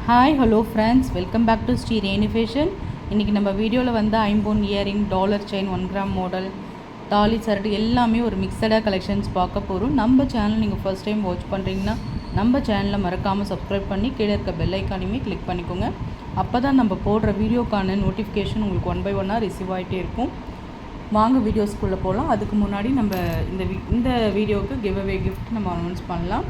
Hi hello friends, welcome back to Sri Renu fashion. இன்றைக்கி நம்ம வீடியோவில் வந்து ஐம்பொன் earring, dollar chain, 1 gram model, தாலி சரடு எல்லாமே ஒரு மிக்சடாக கலெக்ஷன்ஸ் பார்க்க போகிறோம். நம்ம சேனல் நீங்கள் ஃபர்ஸ்ட் டைம் வாட்ச் பண்ணுறீங்கன்னா நம்ம சேனலை மறக்காமல் சப்ஸ்கிரைப் பண்ணி கீழே இருக்க பெல் ஐக்கானையுமே கிளிக் பண்ணிக்கோங்க. அப்போ தான் நம்ம போடுற வீடியோக்கான நோட்டிஃபிகேஷன் உங்களுக்கு 1 by 1 ரிசீவ் ஆகிட்டே இருக்கும். வாங்க வீடியோஸ்குள்ளே போகலாம். அதுக்கு முன்னாடி நம்ம இந்த வீடியோவுக்கு கிவ் அவே கிஃப்ட் நம்ம அனௌன்ஸ் பண்ணலாம்.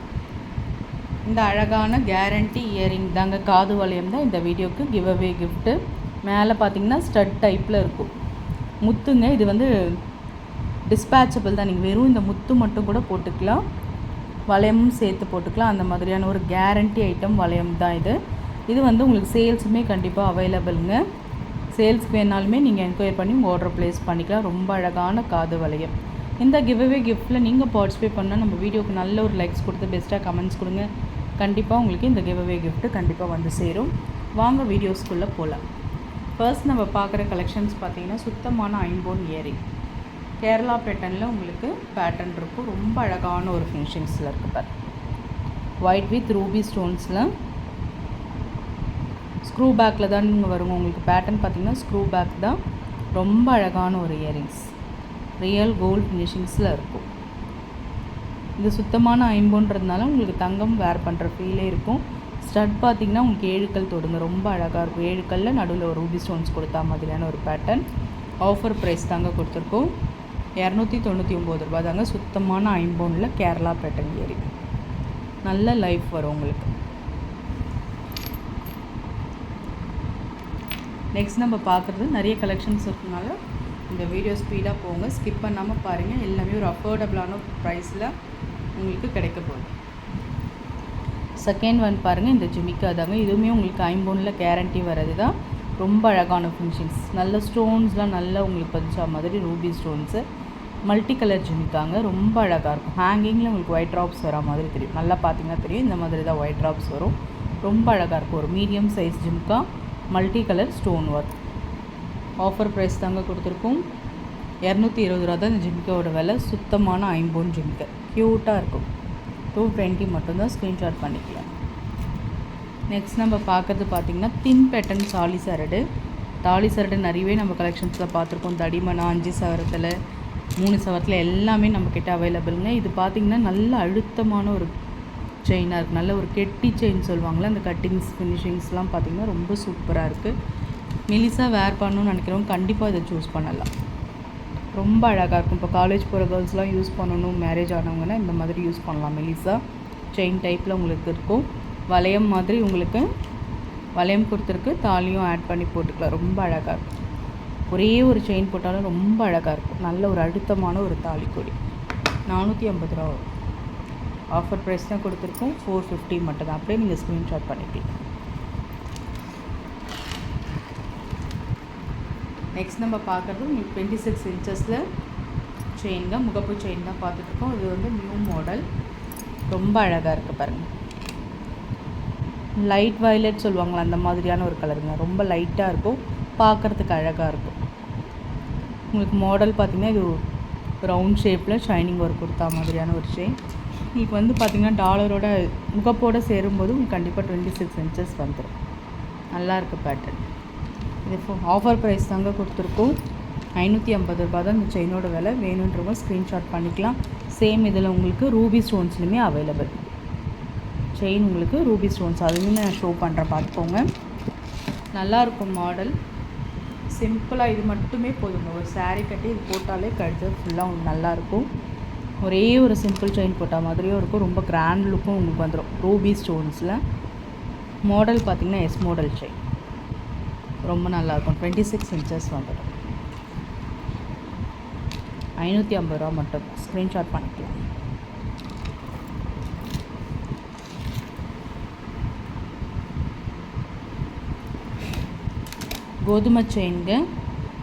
இந்த அழகான கேரண்டி இயரிங் தாங்க, காது வளையம் தான் இந்த வீடியோக்கு கிவ் அவே கிஃப்ட்டு. மேலே பார்த்தீங்கன்னா ஸ்டட் டைப்பில் இருக்கும் முத்துங்க. இது வந்து டிஸ்பேச்சபிள் தான், நீங்கள் வெறும் இந்த முத்து மட்டும் கூட போட்டுக்கலாம், வளையமும் சேர்த்து போட்டுக்கலாம். அந்த மாதிரியான ஒரு கேரண்டி ஐட்டம் வளையம் தான் இது. இது வந்து உங்களுக்கு சேல்ஸுமே கண்டிப்பாக அவைலபிளுங்க. சேல்ஸ்க்கு வேணாலுமே நீங்கள் என்கொயர் பண்ணி உங்கள் ஆர்டர் ப்ளேஸ் பண்ணிக்கலாம். ரொம்ப அழகான காது வளையம். இந்த கிவ் அவே கிஃப்ட்டில் நீங்கள் பார்ட்டிசிபேட் பண்ணால் நம்ம வீடியோக்கு நல்ல ஒரு லைக்ஸ் கொடுத்து பெஸ்ட்டாக கமெண்ட்ஸ் கொடுங்க. கண்டிப்பாக உங்களுக்கு இந்த கிவ் அவே கிஃப்ட்டு கண்டிப்பாக வந்து சேரும். வாங்க வீடியோஸ்குள்ளே போகலாம். ஃபர்ஸ்ட் நம்ம பார்க்குற கலெக்ஷன்ஸ் பார்த்திங்கன்னா சுத்தமான ஐம்பொன் இயரிங், கேரளா பேட்டர்னில் உங்களுக்கு பேட்டர்ன் இருக்கும். ரொம்ப அழகான ஒரு ஃபினிஷிங்ஸில் இருக்குது பாரு. ஒயிட் வித் ரூபி ஸ்டோன்ஸில் ஸ்க்ரூ பேக்கில் தான் வருங்க. உங்களுக்கு பேட்டர்ன் பார்த்திங்கன்னா ஸ்க்ரூ பேக் தான். ரொம்ப அழகான ஒரு இயரிங்ஸ், ரியல் கோல்டு ஃபினிஷிங்ஸில் இருக்கும். இது சுத்தமான ஐம்பொன்றதுனால உங்களுக்கு தங்கம் வேர் பண்ணுற ஃபீலே இருக்கும். ஸ்டட் பார்த்திங்கன்னா உங்களுக்கு 7 கல் தொடுங்க, ரொம்ப அழகாக இருக்கும். 7 கல்லில் நடுவில் ஒரு ரூபி ஸ்டோன்ஸ் கொடுத்தா மாதிரியான ஒரு பேட்டர்ன். ஆஃபர் ப்ரைஸ் தாங்க கொடுத்துருக்கோம், 299 ரூபா தாங்க. சுத்தமான ஐம்பொன்னில் கேரளா பேட்டர்ன் இயரிங், நல்ல லைஃப் வரும் உங்களுக்கு. நெக்ஸ்ட் நம்ம பார்க்குறது நிறைய கலெக்ஷன்ஸ் இருக்கனால இந்த வீடியோ ஸ்பீடாக போங்க, ஸ்கிப் பண்ணாமல் பாருங்கள். எல்லாமே ஒரு அஃபோர்டபுளான ப்ரைஸில் உங்களுக்கு கிடைக்க போகுது. செகண்ட் ஒன் பாருங்கள், இந்த ஜிமிக்கா தாங்க. இதுவுமே உங்களுக்கு ஐம்பொன்னில் கேரண்டி வர்றது தான். ரொம்ப அழகான ஃபினிஷிங்ஸ், நல்ல ஸ்டோன்ஸ்லாம் நல்லா உங்களுக்கு பதிச்சா மாதிரி ரூபி ஸ்டோன்ஸு, மல்டி கலர் ஜிமிக்காங்க. ரொம்ப அழகாக இருக்கும். ஹேங்கிங்கில் உங்களுக்கு ஒயிட் ட்ராப்ஸ் வர மாதிரி தெரியும். நல்லா பார்த்தீங்கன்னா தெரியும், இந்த மாதிரி தான் ஒயிட் ட்ராப்ஸ் வரும். ரொம்ப அழகாக இருக்கும். ஒரு மீடியம் சைஸ் ஜிமிக்கா, multi colour stone work. Offer price தாங்க கொடுத்துருக்கோம், 220 ரூபா தான் இந்த ஜிமிக்காவோட விலை. சுத்தமான ஐம்பொன் ஜிமிக்கா, க்யூட்டாக இருக்கும். 220 மட்டும்தான், ஸ்க்ரீன்ஷாட் பண்ணிக்கலாம். நெக்ஸ்ட் நம்ம பார்க்குறது பார்த்திங்கன்னா தின் பேட்டர்ன் தாலி சரடு. தாலி சரடு நிறையவே நம்ம கலெக்ஷன்ஸில் பார்த்துருக்கோம். தடிமனா 5 சவரத்தில் 3 சவரத்தில் எல்லாமே நம்மக்கிட்ட அவைலபிளுங்க. இது பார்த்திங்கன்னா நல்ல அழுத்தமான ஒரு செயினாக இருக்குது. நல்ல ஒரு கெட்டி செயின் சொல்லுவாங்களே, அந்த கட்டிங்ஸ் ஃபினிஷிங்ஸ்லாம் பார்த்திங்கன்னா ரொம்ப சூப்பராக இருக்குது. மெலிசாக வேர் பண்ணணும்னு நினைக்கிறவங்க கண்டிப்பாக இதை சூஸ் பண்ணலாம். ரொம்ப அழகாக இருக்கும். இப்போ காலேஜ் போகிற கேர்ள்ஸ்லாம் யூஸ் பண்ணணும், மேரேஜ் ஆனவங்கன்னா இந்த மாதிரி யூஸ் பண்ணலாம். மெலிசா செயின் டைப்பில் உங்களுக்கு இருக்கும். வளையம் மாதிரி உங்களுக்கு வளையம் கொடுத்துருக்கு, தாலியும் ஆட் பண்ணி போட்டுக்கலாம். ரொம்ப அழகாக இருக்கும். ஒரே ஒரு செயின் போட்டாலும் ரொம்ப அழகாக இருக்கும். நல்ல ஒரு அழுத்தமான ஒரு தாலி கொடி. 450 ரூபா வரும். ஆஃபர் ப்ரைஸ் தான் கொடுத்துருக்கோம், 450 மட்டும் தான். அப்படியே நீங்கள் ஸ்க்ரீன்ஷாட் பண்ணிக்கலாம். நெக்ஸ்ட் நம்ம பார்க்குறது உங்களுக்கு 26 இன்ச்சஸில் செயின் தான், முகப்பு செயின் தான் பார்த்துட்ருக்கோம். இது வந்து நியூ மாடல், ரொம்ப அழகாக இருக்குது பாருங்கள். லைட் வயலட் சொல்லுவாங்களா, அந்த மாதிரியான ஒரு கலருங்க. ரொம்ப லைட்டாக இருக்கும், பார்க்குறதுக்கு அழகாக இருக்கும். உங்களுக்கு மாடல் பார்த்திங்கன்னா இது ரவுண்ட் ஷேப்பில் ஷைனிங் ஒர்க் கொடுத்தா மாதிரியான ஒரு செயின். உங்களுக்கு வந்து பார்த்திங்கன்னா டாலரோட முகப்போடு சேரும்போது உங்களுக்கு கண்டிப்பாக 26 இன்ச்சஸ் வந்துடும். நல்லாயிருக்கு பேட்டர்ன். இது ஆஃபர் ப்ரைஸ் தாங்க கொடுத்துருக்கோம், 550 ரூபா தான் இந்த செயினோட விலை. வேணுன்றவங்க ஸ்க்ரீன்ஷாட் பண்ணிக்கலாம். சேம் இதில் உங்களுக்கு ரூபி ஸ்டோன்ஸ்லையுமே அவைலபிள். செயின் உங்களுக்கு ரூபி ஸ்டோன்ஸ், அதுவுமே நான் ஷோ பண்ணுறேன், பார்த்துக்கோங்க. நல்லாயிருக்கும் மாடல். சிம்பிளாக இது மட்டுமே போதுங்க. ஒரு சாரீ கட்டி இது போட்டாலே கழுத்து ஃபுல்லாக உங்களுக்கு நல்லாயிருக்கும். ஒரே ஒரு சிம்பிள் செயின் போட்டால் மாதிரியும் இருக்கும். ரொம்ப கிராண்ட் லுக்கும் உங்களுக்கு வந்துடும். ரூபி ஸ்டோன்ஸில் மாடல் பார்த்திங்கன்னா எஸ் மாடல் செயின், ரொம்ப நல்லாயிருக்கும். 26 இன்ச்சஸ் வந்துடும். 550 ரூபா மட்டும், ஸ்க்ரீன்ஷாட் பண்ணிக்கலாம். கோதுமை செயின்ங்க.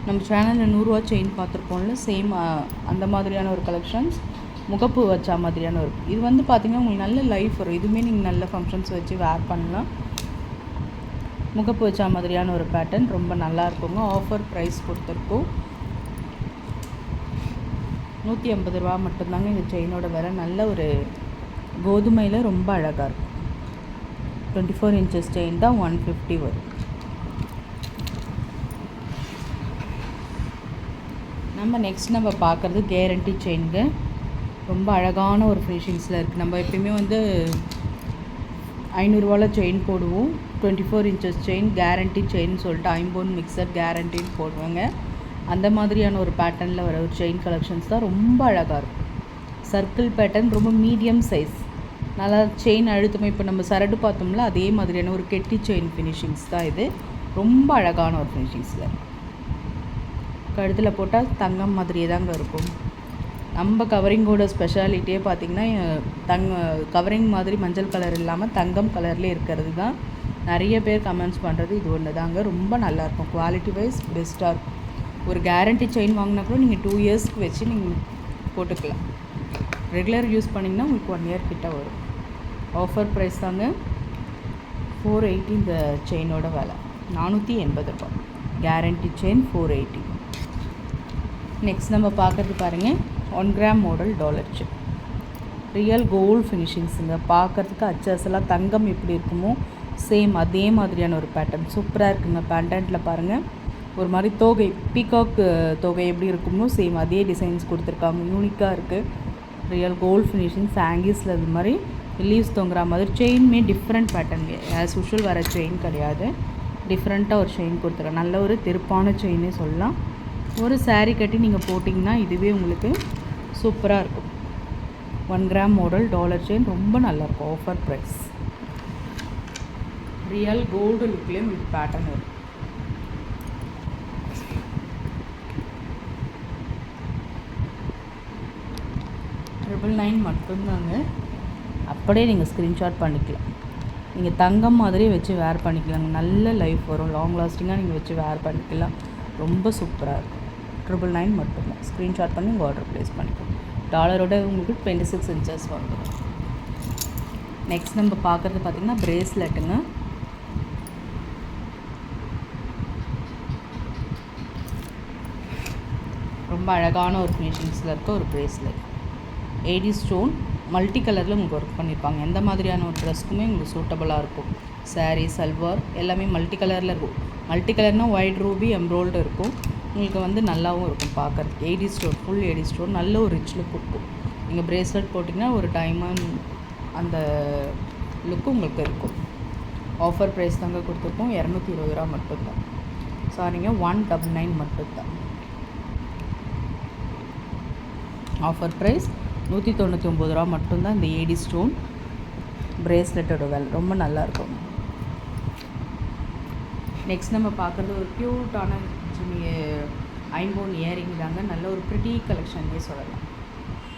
நம்ம சேனலில் 100 ரூபா செயின் பார்த்துருப்போம்ல, சேம் அந்த மாதிரியான ஒரு கலெக்ஷன்ஸ். முகப்பு வச்சா மாதிரியான ஒரு இது வந்து பார்த்திங்கன்னா உங்களுக்கு நல்ல லைஃப் வரும். இதுவுமே நீங்கள் நல்ல ஃபங்க்ஷன்ஸ் வச்சு வேர் பண்ணலாம். முகப்பு வச்சா மாதிரியான ஒரு பேட்டர்ன், ரொம்ப நல்லா இருக்குங்க. ஆஃபர் ப்ரைஸ் கொடுத்துருக்கோம், 150 ரூபா மட்டும்தாங்க இந்த செயினோட விலை. நல்ல ஒரு கோதுமையில் ரொம்ப அழகாக இருக்கும். 24 இன்ச்சஸ் செயின் தான் 150 வரும். நம்ம பார்க்குறது கேரண்டி செயின்ங்க. ரொம்ப அழகான ஒரு ஃபினிஷிங்ஸில் இருக்குது. நம்ம எப்பயுமே வந்து 500 செயின் போடுவோம். 24 இன்ச்சஸ் செயின் கேரண்டி செயின் சொல்லிட்டு ஐம்பொன் மிக்சர் கேரண்டின்னு போடுவாங்க. அந்த மாதிரியான ஒரு பேட்டர்னில் வர ஒரு செயின் கலெக்ஷன்ஸ் தான் ரொம்ப அழகாக இருக்கும். சர்க்கிள் பேட்டர்ன், ரொம்ப மீடியம் சைஸ், நல்லா செயின் அழுத்தமே. இப்போ நம்ம சரடு பார்த்தோம்ல அதே மாதிரியான ஒரு கெட்டி செயின் ஃபினிஷிங்ஸ் தான் இது. ரொம்ப அழகான ஒரு ஃபினிஷிங்ஸில் கழுத்தில் போட்டால் தங்கம் மாதிரியே தாங்க இருக்கும். நம்ம கவரிங்கோட ஸ்பெஷாலிட்டியே பார்த்திங்கன்னா கவரிங் மாதிரி மஞ்சள் கலர் இல்லாமல் தங்கம் கலர்லேயே இருக்கிறது தான். நிறைய பேர் கமெண்ட்ஸ் பண்ணுறது இது ஒன்று தாங்க. ரொம்ப நல்லாயிருக்கும். குவாலிட்டி வைஸ் பெஸ்ட்டாக இருக்கும். ஒரு கேரண்டி செயின் வாங்கினா கூட நீங்கள் 2 இயர்ஸ்க்கு வச்சு நீங்கள் போட்டுக்கலாம். ரெகுலர் யூஸ் பண்ணிங்கன்னா உங்களுக்கு 1 இயர் கிட்ட வரும். ஆஃபர் ப்ரைஸ் தாங்க. 480 இந்த செயினோட விலை 480 ரூபா. Guarantee chain 480. நெக்ஸ்ட் நம்ம பார்க்குறது பாருங்கள் 1 gram model dollar chain. Real gold ஃபினிஷிங்ஸுங்க. பார்க்குறதுக்கு அச்சஸெல்லாம் தங்கம் எப்படி இருக்குமோ சேம் அதே மாதிரியான ஒரு பேட்டர்ன் சூப்பராக இருக்குங்க. பேண்டன்ட்டில் பாருங்கள் ஒரு மாதிரி தோகை, பீகாக் தோகை எப்படி இருக்குமோ சேம் அதே டிசைன்ஸ் கொடுத்துருக்காங்க. யூனிக்காக இருக்குது. Real gold finishing. சாங்கீஸில் இது மாதிரி லீவ்ஸ் தொங்குற மாதிரி. செயின்மே டிஃப்ரெண்ட் பேட்டர்ன், ஆஸ் யூஷுவல் வர செயின் கிடையாது. டிஃப்ரெண்ட்டாக ஒரு செயின் கொடுத்துருக்காங்க. நல்ல ஒரு திருப்பான செயினே சொல்லலாம். ஒரு சாரீ கட்டி நீங்கள் போட்டிங்கன்னா இதுவே உங்களுக்கு சூப்பராக இருக்கும். 1 கிராம் மாடல் டாலர் செயின் ரொம்ப நல்லாயிருக்கும். Offer price. ரியல் கோல்டு லுக்லேயும் உங்களுக்கு பேட்டர்ன் வரும். $999 மட்டும்தாங்க. அப்படியே நீங்கள் ஸ்க்ரீன்ஷாட் பண்ணிக்கலாம். நீங்கள் தங்கம் மாதிரியே வச்சு வேர் பண்ணிக்கலாங்க. நல்ல லைஃப் வரும். லாங் லாஸ்டிங்காக நீங்கள் வச்சு வேர் பண்ணிக்கலாம். ரொம்ப சூப்பராக இருக்கும். 999 மட்டும்தான். ஸ்க்ரீன்ஷாட் பண்ணி உங்கள் ஆர்டர் ப்ளேஸ் பண்ணிக்கலாம். டாலரோட உங்களுக்கு 26 இன்ச்சஸ் வந்துடும். நெக்ஸ்ட் நம்ம பார்க்குறது பார்த்திங்கன்னா ப்ரேஸ்லெட்டுங்க. ரொம்ப அழகான ஒரு ஃபினிஷிங்ஸில் இருக்க ஒரு ப்ரேஸ்லெட். 80 ஸ்டோன் மல்டி கலரில் உங்களுக்கு ஒர்க் பண்ணியிருப்பாங்க. எந்த மாதிரியான ஒரு ட்ரெஸ்க்குமே உங்களுக்கு சூட்டபுளாக இருக்கும். சாரீ, சல்வார் எல்லாமே மல்டி கலரில் இருக்கும். மல்டி கலர்னால் ஒயிட் ரூபி எம்ப்ராய்டரி இருக்கும். உங்களுக்கு வந்து நல்லாவும் இருக்கும் பார்க்குறதுக்கு. 80 ஸ்டோன், ஃபுல் 80 ஸ்டோன், நல்ல ஒரு ரிச் லுக் இருக்கும். நீங்கள் ப்ரேஸ்லெட் போட்டிங்கன்னா ஒரு டைமண்ட் அந்த லுக்கு உங்களுக்கு இருக்கும். ஆஃபர் ப்ரைஸ் தாங்க கொடுத்துருக்கோம். 220 ரூபா மட்டும்தான். சாரிங்க, 199 மட்டும்தான். ஆஃபர் ப்ரைஸ் 199 ரூபா மட்டும்தான். இந்த 80 ஸ்டோன் ப்ரேஸ்லெட்டோட விலை ரொம்ப நல்லாயிருக்கும். நெக்ஸ்ட் நம்ம பார்க்குறது ஒரு க்யூட்டான ஐம்பொன் இயரிங் தாங்க. நல்ல ஒரு ப்ரிட்டி கலெக்ஷன்னே சொல்லலாம்.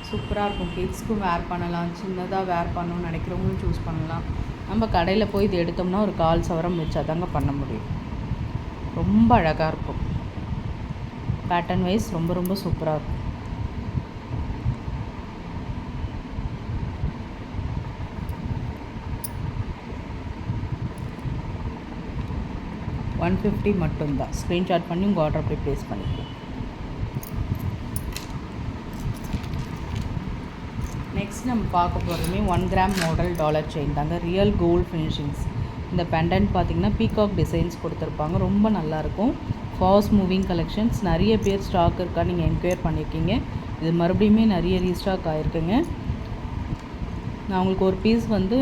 சூப்பராக இருக்கும். கிட்ஸ்க்கும் வேர் பண்ணலாம். சின்னதாக வேர் பண்ணணும்னு நினைக்கிறவங்களும் சூஸ் பண்ணலாம். நம்ம கடையில் போய் இது எடுத்தோம்னா ஒரு 1/4 சவரம் வச்சா தாங்க பண்ண முடியும். ரொம்ப அழகாக இருக்கும். பேட்டர்ன் வைஸ் ரொம்ப ரொம்ப சூப்பராக இருக்கும். $150 மட்டும்தான். ஸ்க்ரீன்ஷாட் பண்ணி உங்கள் ஆர்டர் போய் ப்ளேஸ் பண்ணிக்கலாம். நெக்ஸ்ட் நம்ம பார்க்க போகிறதுமே 1 கிராம் மாடல் டாலர் செயின் தாங்க. Real gold finishings. இந்த பெண்டன்ட் பார்த்திங்கன்னா பீகாக் டிசைன்ஸ் கொடுத்துருப்பாங்க. ரொம்ப நல்லாயிருக்கும். Fast moving collections. நிறைய பேர் ஸ்டாக் இருக்கா நீங்கள் என்கொயர் பண்ணியிருக்கீங்க. இது மறுபடியுமே நிறைய ரீஸ்டாக் ஆகிருக்குங்க. நான் உங்களுக்கு ஒரு பீஸ் வந்து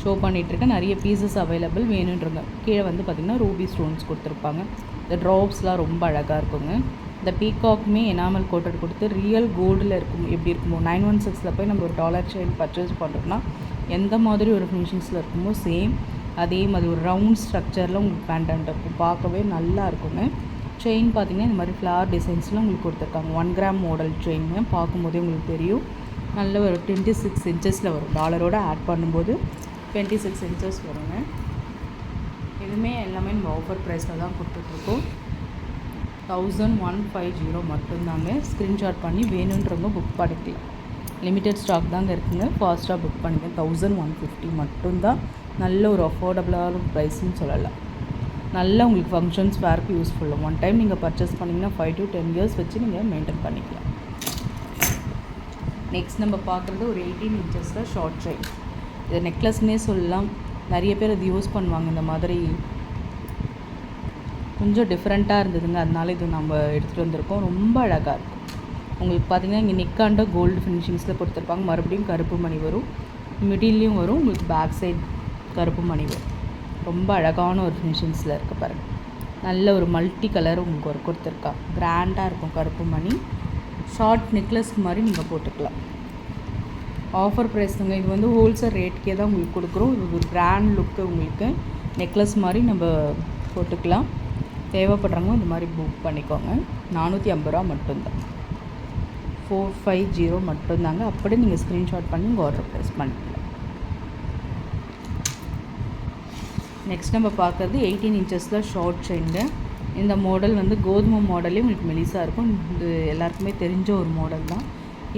ஷோ பண்ணிகிட்ருக்கேன். நிறைய பீசஸ் அவைலபிள் வேணுன்றங்க. கீழே வந்து பார்த்திங்கன்னா ரூபி ஸ்டோன்ஸ் கொடுத்துருப்பாங்க. இந்த ட்ராப்ஸ்லாம் ரொம்ப அழகாக இருக்குங்க. இந்த பீகாக்குமே எனாமல் கோட்டட் கொடுத்து ரியல் கோல்டில் இருக்கும். எப்படி இருக்குமோ 916 போய் நம்ம ஒரு டாலர் செயின் பர்ச்சேஸ் பண்ணுறோம்னா எந்த மாதிரி ஒரு ஃபினிஷிங்ஸில் இருக்குமோ சேம் அதே மாதிரி ஒரு ரவுண்ட் ஸ்ட்ரக்சரில் உங்களுக்கு பேண்டன்ட் இருக்கும். பார்க்கவே நல்லா இருக்குங்க. செயின் பார்த்திங்கன்னா இந்த மாதிரி ஃப்ளவர் டிசைன்ஸ்லாம் உங்களுக்கு கொடுத்துருக்காங்க. 1 கிராம் மாடல் செயின்னு பார்க்கும்போதே உங்களுக்கு தெரியும். நல்ல ஒரு 26 இன்ச்சஸில் வரும். டாலரோடு ஆட் பண்ணும்போது 26 இன்ச்சஸ் வருங்க. இதுவுமே எல்லாமே நம்ம ஆஃபர் ப்ரைஸில் தான் கொடுத்துட்ருக்கோம். 1150 மட்டும்தாங்க. ஸ்க்ரீன்ஷாட் பண்ணி வேணுன்றவங்க புக் பண்ணிக்கலாம். லிமிட்டட் ஸ்டாக் தாங்க இருக்குங்க. ஃபாஸ்ட்டாக புக் பண்ணிக்க. 1150 மட்டும்தான். நல்ல ஒரு அஃபோர்டபுளான ப்ரைஸ்ன்னு சொல்லலாம். நல்லா உங்களுக்கு ஃபங்க்ஷன்ஸ் வேர்க்கு யூஸ்ஃபுல்லாக. ஒன் டைம் நீங்கள் பர்ச்சேஸ் பண்ணிங்கன்னா 5 to 10 இயர்ஸ் வச்சு நீங்கள் மெயின்டைன் பண்ணிக்கலாம். நெக்ஸ்ட் நம்ம பார்க்குறது ஒரு 18 இன்ச்சஸில் ஷார்ட் செயின். இது நெக்லஸ்னே சொல்லலாம். நிறைய பேர் அது யூஸ் பண்ணுவாங்க. இந்த மாதிரி கொஞ்சம் டிஃப்ரெண்ட்டாக இருந்ததுங்க, அதனால இது நம்ம எடுத்துகிட்டு வந்திருக்கோம். ரொம்ப அழகாக இருக்கும். உங்களுக்கு பார்த்திங்கன்னா இங்கே நெக்காண்ட கோல்டு ஃபினிஷிங்ஸில் கொடுத்துருப்பாங்க. மறுபடியும் கருப்பு மணி வரும், மிடில்லையும் வரும், உங்களுக்கு பேக் சைட் கருப்பு மணி வரும். ரொம்ப அழகான ஒரு ஃபினிஷிங்ஸில் இருக்குது பாருங்கள். நல்ல ஒரு மல்டி கலர் உங்களுக்கு ஒரு கொடுத்துருக்காங்க. கிராண்டாக இருக்கும் கருப்பு மணி. ஷார்ட் நெக்லஸ் மாதிரி நீங்கள் போட்டுக்கலாம். ஆஃபர் ப்ரைஸுங்க. இது வந்து ஹோல்சேல் ரேட்டுக்கே தான் உங்களுக்கு கொடுக்குறோம். இது ஒரு கிராண்ட் லுக்கு. உங்களுக்கு நெக்லஸ் மாதிரி நம்ம போட்டுக்கலாம். தேவைப்படுறவங்க இந்த மாதிரி புக் பண்ணிக்கோங்க. 450 ரூபா மட்டும்தான். 450 மட்டும்தாங்க. அப்படியே நீங்கள் ஸ்க்ரீன்ஷாட் பண்ணி உங்கள் ஆர்டர் ப்ளேஸ் பண்ணிக்கலாம். நெக்ஸ்ட் நம்ம பார்க்குறது 18 இன்ச்சஸில் ஷார்ட் செயின்ங்க. இந்த மாடல் வந்து கோதுமை மாடலே உங்களுக்கு மெலிசாக இருக்கும். இது எல்லாருக்குமே தெரிஞ்ச ஒரு மாடல் தான்.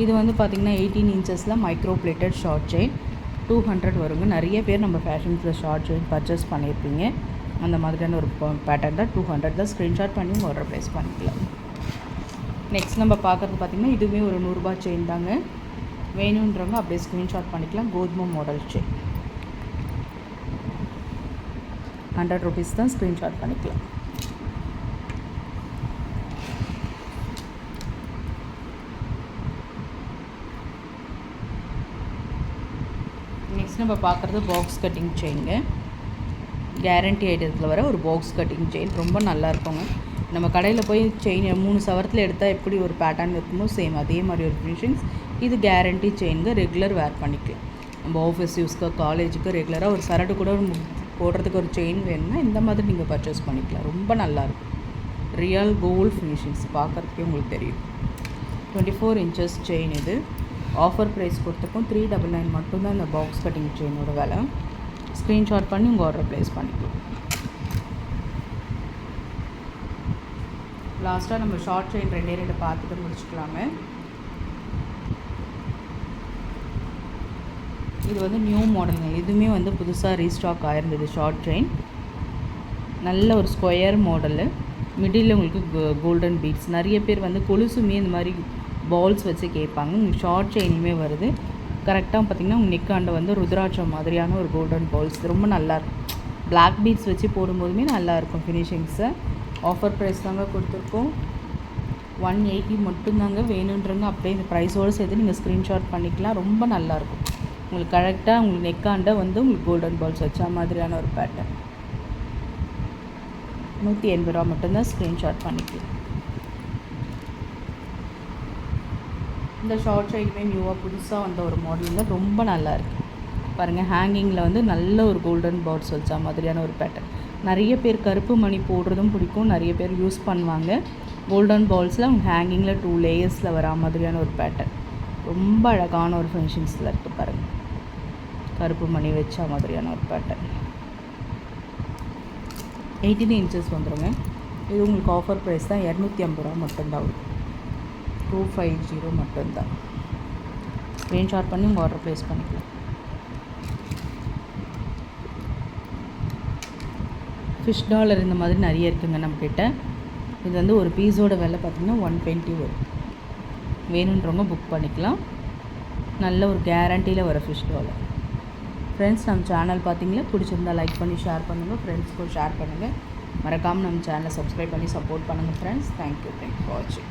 இது வந்து பார்த்திங்கன்னா 18 இன்ச்சஸில் மைக்ரோ பிளேட்டட் ஷார்ட் செயின் 200 வருங்க. நிறைய பேர் நம்ம ஃபேஷன்ஸில் ஷார்ட் செயின் பர்ச்சேஸ் பண்ணியிருப்பீங்க. அந்த மாதிரியான ஒரு பேட்டர்ன் தான். 200 தான். ஸ்க்ரீன்ஷாட் பண்ணி உங்கள் ஆர்டர் ப்ளேஸ் பண்ணிக்கலாம். நெக்ஸ்ட் நம்ம பார்க்குறது பார்த்திங்கன்னா இதுவுமே ஒரு 100 ரூபா செயின் தாங்க. வேணுன்றவங்க அப்படியே ஸ்க்ரீன்ஷாட் பண்ணிக்கலாம். கோதுமை மாடல் செயின் 100 ருபீஸ் தான். ஸ்க்ரீன்ஷாட் பண்ணிக்கலாம். நெக்ஸ்ட் நம்ம பார்க்குறது பாக்ஸ் கட்டிங் செயின்ங்க. கேரண்டி ஐட்டத்தில் வர ஒரு பாக்ஸ் கட்டிங் செயின் ரொம்ப நல்லா இருக்குங்க. நம்ம கடையில் போய் செயின் 3 சவரத்தில் எடுத்தால் எப்படி ஒரு பேட்டர்ன் இருக்குமோ சேம் அதே மாதிரி ஒரு ஃபினிஷிங்ஸ். இது கேரண்டி செயின்ங்க. ரெகுலர் வேர் பண்ணிக்கலாம். நம்ம ஆஃபீஸ் யூஸ்க்கு, காலேஜுக்கு ரெகுலராக ஒரு சரடு கூட போடுறதுக்கு ஒரு செயின் வேணும்னா இந்த மாதிரி நீங்கள் பர்ச்சேஸ் பண்ணிக்கலாம். ரொம்ப நல்லாயிருக்கும். ரியல் கோல்டு ஃபினிஷிங்ஸ் பார்க்குறதுக்கே உங்களுக்கு தெரியும். 24 இன்ச்சஸ் செயின் இது. ஆஃபர் ப்ரைஸ் கொடுத்துருக்கோம். 399 மட்டும்தான் இந்த பாக்ஸ் கட்டிங் செயினோட விலை. ஸ்க்ரீன்ஷாட் பண்ணி உங்கள் ஆர்டர் ப்ளேஸ் பண்ணிக்கலாம். லாஸ்ட்டாக நம்ம ஷார்ட் செயின் 2 பார்த்துட்டு முடிச்சுக்கலாமே. இது வந்து நியூ மாடலுங்க. இதுவுமே வந்து புதுசாக ரீஸ்டாக் ஆகிருந்தது ஷார்ட் செயின். நல்ல ஒரு ஸ்கொயர் மாடலு. மிடில் உங்களுக்கு கோல்டன் பீட்ஸ். நிறைய பேர் வந்து கொலுசுமே இந்த மாதிரி பால்ஸ் வச்சு கேட்பாங்க. உங்களுக்கு ஷார்ட் செயினுமே வருது. கரெக்டாக பார்த்திங்கன்னா உங்கள் நெக்காண்ட வந்து ருத்ராட்சம் மாதிரியான ஒரு கோல்டன் பால்ஸ் ரொம்ப நல்லாயிருக்கும். பிளாக் பீட்ஸ் வச்சு போடும்போதுமே நல்லாயிருக்கும் ஃபினிஷிங்ஸை. ஆஃபர் ப்ரைஸ் தாங்க கொடுத்துருக்கோம். 180 மட்டும்தாங்க. வேணுன்றவங்க அப்படியே இந்த ப்ரைஸோடு சேர்த்து நீங்கள் ஸ்க்ரீன்ஷாட் பண்ணிக்கலாம். ரொம்ப நல்லாயிருக்கும். உங்களுக்கு கரெக்டாக உங்களுக்கு நெக்காண்ட வந்து உங்களுக்கு கோல்டன் பால்ஸ் வச்சா மாதிரியான ஒரு பேட்டர்ன். 180 ரூபா மட்டும்தான். ஸ்க்ரீன்ஷாட் பண்ணிக்கலாம். இந்த ஷார்ட் செயினுமே நியூவாக புதுசாக வந்த ஒரு மாடல் தான். ரொம்ப நல்லாயிருக்கு பாருங்கள். ஹேங்கிங்கில் வந்து நல்ல ஒரு கோல்டன் பால்ஸ் வச்சா மாதிரியான ஒரு பேட்டர்ன். நிறைய பேர் கருப்பு மணி போடுறதும் பிடிக்கும். நிறைய பேர் யூஸ் பண்ணுவாங்க. கோல்டன் பால்ஸில் அவங்க ஹேங்கிங்கில் 2 லேயர்ஸில் வரா மாதிரியான ஒரு பேட்டர்ன். ரொம்ப அழகான ஒரு ஃபினிஷிங்ஸில் இருக்குது பாருங்கள். கருப்பு மணி வச்சா மாதிரியான ஒரு பேட்டர்ன். 18 இன்ச்சஸ் வந்துடுங்க. இது உங்களுக்கு ஆஃபர் ப்ரைஸ் தான். 250 ரூபா மட்டும்தான் வரும். 250 மட்டும்தான். ஸ்க்ரீன்ஷாட் பண்ணி உங்கள் ஆர்டர் ப்ளேஸ் பண்ணிக்கலாம். ஃபிஷ் டாலர் இந்த மாதிரி நிறைய இருக்குங்க நம்மக்கிட்ட. இது வந்து ஒரு பீஸோட விலை பார்த்திங்கன்னா 120 வரும். வேணுன்றவங்க புக் பண்ணிக்கலாம். நல்ல ஒரு கேரண்டியில் வர ஃபிஷ் டாலர். ஃப்ரெண்ட்ஸ், நம்ம சேனல் பார்த்தீங்களா, பிடிச்சிருந்தா லைக் பண்ணி ஷேர் பண்ணுங்கள். ஃப்ரெண்ட்ஸ்க்கும் ஷேர் பண்ணுங்கள். மறக்காமல் நம்ம சேனலை சப்ஸ்கிரைப் பண்ணி சப்போர்ட் பண்ணுங்கள் ஃப்ரெண்ட்ஸ். தேங்க்யூ ஃபார் வாட்சிங்.